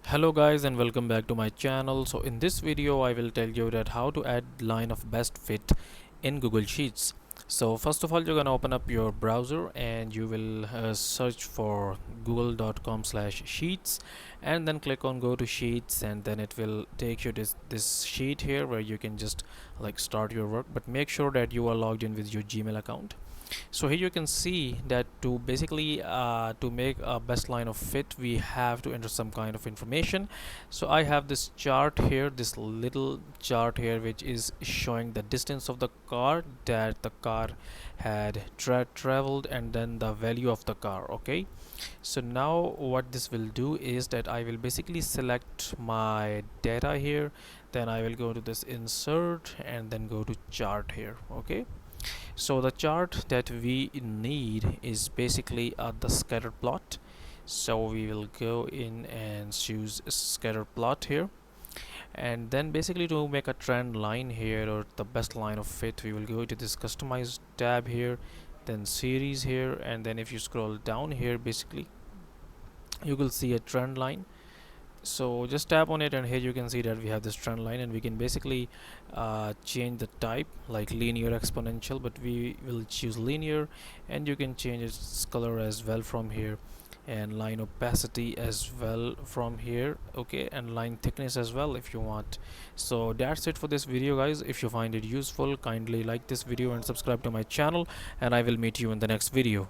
Hello guys and welcome back to my channel. So in this video I will tell you that how to add line of best fit in Google Sheets. So first of all, you're gonna open up your browser and you will search for google.com/sheets, and then click on go to sheets, and then it will take you this sheet here where you can just like start your work, but make sure that you are logged in with your Gmail account. So here you can see that to basically to make a best line of fit, we have to enter some kind of information. So I have this chart here, this little chart here, which is showing the distance of the car that the car had traveled, and then the value of the car. Okay, so now what this will do is that I will basically select my data here, then I will go to this insert and then go to chart here. Okay, so the chart that we need is basically the scatter plot. So we will go in and choose scatter plot here, and then basically to make a trend line here or the best line of fit, we will go to this customize tab here, then series here, and then if you scroll down here, basically you will see a trend line. So just tap on it, and here you can see that we have this trend line, and we can basically change the type like linear, exponential, but we will choose linear, and you can change its color as well from here, and line opacity as well from here. Okay, and line thickness as well if you want. So that's it for this video guys. If you find it useful, kindly like this video and subscribe to my channel, and I will meet you in the next video.